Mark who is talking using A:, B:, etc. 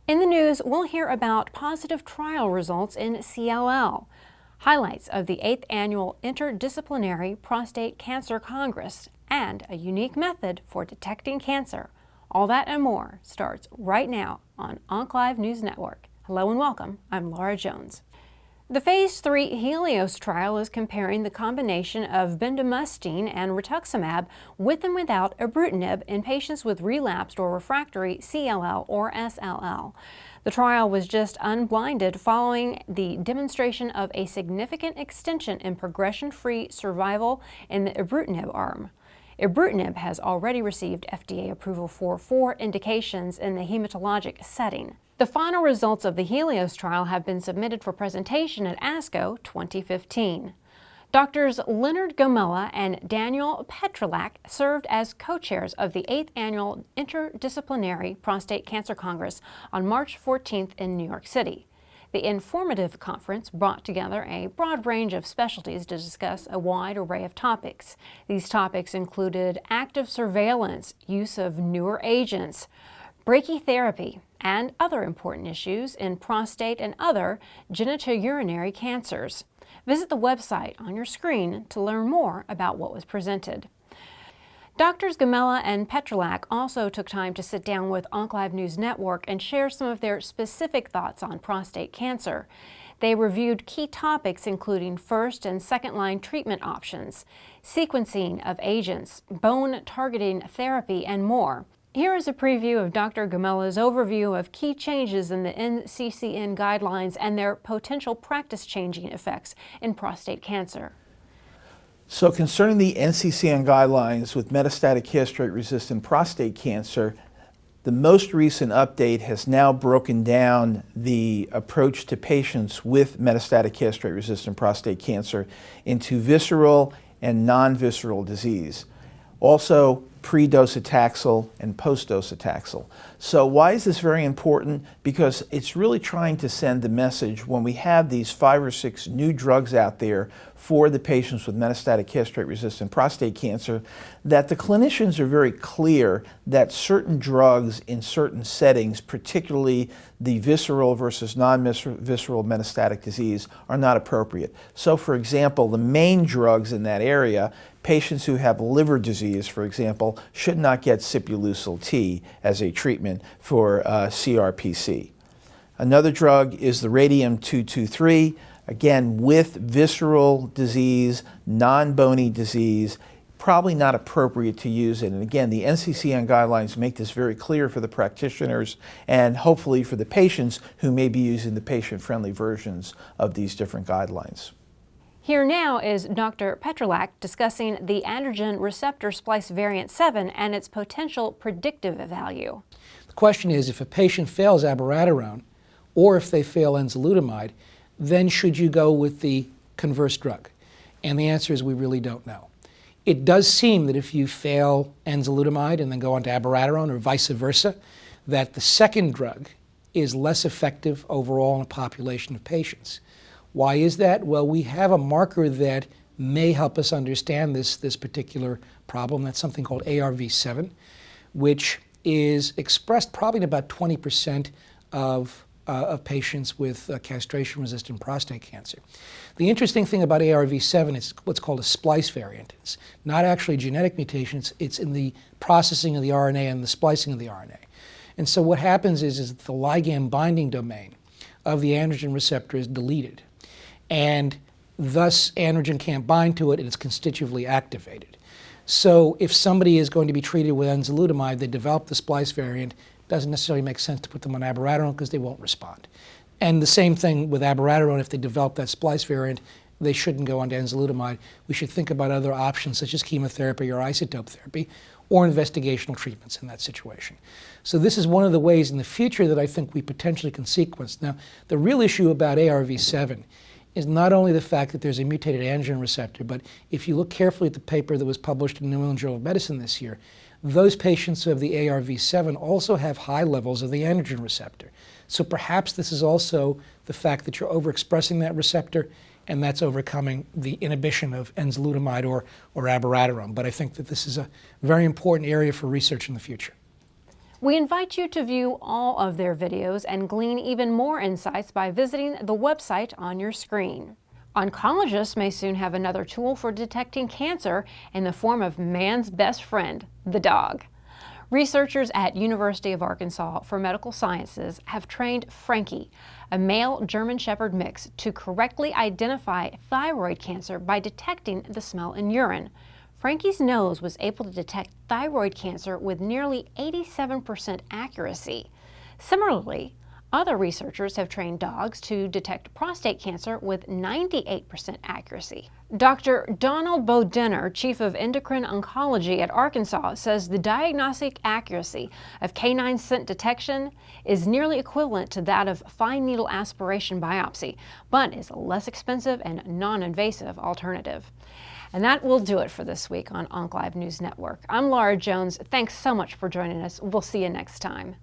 A: In the news, we'll hear about positive trial results in CLL, highlights of the 8th Annual Interdisciplinary Prostate Cancer Congress, and a unique method for detecting cancer. All that and more starts right now on OncLive News Network. Hello and welcome. I'm Laura Jones. The Phase III HELIOS trial is comparing the combination of bendamustine and rituximab with and without Ibrutinib in patients with relapsed or refractory CLL or SLL. The trial was just unblinded following the demonstration of a significant extension in progression-free survival in the Ibrutinib arm. Ibrutinib has already received FDA approval for 4 indications in the hematologic setting. The final results of the HELIOS trial have been submitted for presentation at ASCO 2015. Doctors Leonard Gomella and Daniel Petrylak served as co-chairs of the 8th Annual Interdisciplinary Prostate Cancer Congress on March 14th in New York City. The informative conference brought together a broad range of specialties to discuss a wide array of topics. These topics included active surveillance, use of newer agents, brachytherapy, and other important issues in prostate and other genitourinary cancers. Visit the website on your screen to learn more about what was presented. Doctors Gomella and Petrylak also took time to sit down with OncLive News Network and share some of their specific thoughts on prostate cancer. They reviewed key topics including first and second-line treatment options, sequencing of agents, bone-targeting therapy, and more. Here is a preview of Dr. Gomella's overview of key changes in the NCCN guidelines and their potential practice-changing effects in prostate cancer.
B: So concerning the NCCN guidelines with metastatic castrate-resistant prostate cancer, the most recent update has now broken down the approach to patients with metastatic castrate-resistant prostate cancer into visceral and non-visceral disease. Also, pre-docetaxel and post-docetaxel. So why is this very important? Because it's really trying to send the message when we have these 5 or 6 new drugs out there for the patients with metastatic castrate-resistant prostate cancer, that the clinicians are very clear that certain drugs in certain settings, particularly the visceral versus non-visceral metastatic disease, are not appropriate. So for example, the main drugs in that area, patients who have liver disease, for example, should not get sipuleucel T as a treatment for CRPC. Another drug is the radium-223, again with visceral disease, non-bony disease, probably not appropriate to use it. And again, the NCCN guidelines make this very clear for the practitioners and hopefully for the patients who may be using the patient-friendly versions of these different guidelines.
A: Here now is Dr. Petrylak discussing the androgen receptor splice variant 7 and its potential predictive value.
C: The question is, if a patient fails abiraterone or if they fail enzalutamide, then should you go with the converse drug? And the answer is we really don't know. It does seem that if you fail enzalutamide and then go on to abiraterone or vice versa, that the second drug is less effective overall in a population of patients. Why is that? Well, we have a marker that may help us understand this particular problem. That's something called ARV7, which is expressed probably in about 20% of patients with castration-resistant prostate cancer. The interesting thing about ARV7 is what's called a splice variant. It's not actually a genetic mutation, it's in the processing of the RNA and the splicing of the RNA. And so what happens is that the ligand binding domain of the androgen receptor is deleted. And thus androgen can't bind to it and it's constitutively activated. So if somebody is going to be treated with enzalutamide, they develop the splice variant, it doesn't necessarily make sense to put them on abiraterone because they won't respond. And the same thing with abiraterone, if they develop that splice variant, they shouldn't go on to enzalutamide. We should think about other options such as chemotherapy or isotope therapy or investigational treatments in that situation. So this is one of the ways in the future that I think we potentially can sequence. Now, the real issue about ARV7 is not only the fact that there's a mutated androgen receptor, but if you look carefully at the paper that was published in the New England Journal of Medicine this year, those patients who have the ARV7 also have high levels of the androgen receptor. So perhaps this is also the fact that you're overexpressing that receptor, and that's overcoming the inhibition of enzalutamide or abiraterone. But I think that this is a very important area for research in the future.
A: We invite you to view all of their videos and glean even more insights by visiting the website on your screen. Oncologists may soon have another tool for detecting cancer in the form of man's best friend, the dog. Researchers at University of Arkansas for Medical Sciences have trained Frankie, a male German Shepherd mix, to correctly identify thyroid cancer by detecting the smell in urine. Frankie's nose was able to detect thyroid cancer with nearly 87% accuracy. Similarly, other researchers have trained dogs to detect prostate cancer with 98% accuracy. Dr. Donald Bodenner, Chief of Endocrine Oncology at Arkansas, says the diagnostic accuracy of canine scent detection is nearly equivalent to that of fine needle aspiration biopsy, but is a less expensive and non-invasive alternative. And that will do it for this week on OncLive News Network. I'm Laura Jones. Thanks so much for joining us. We'll see you next time.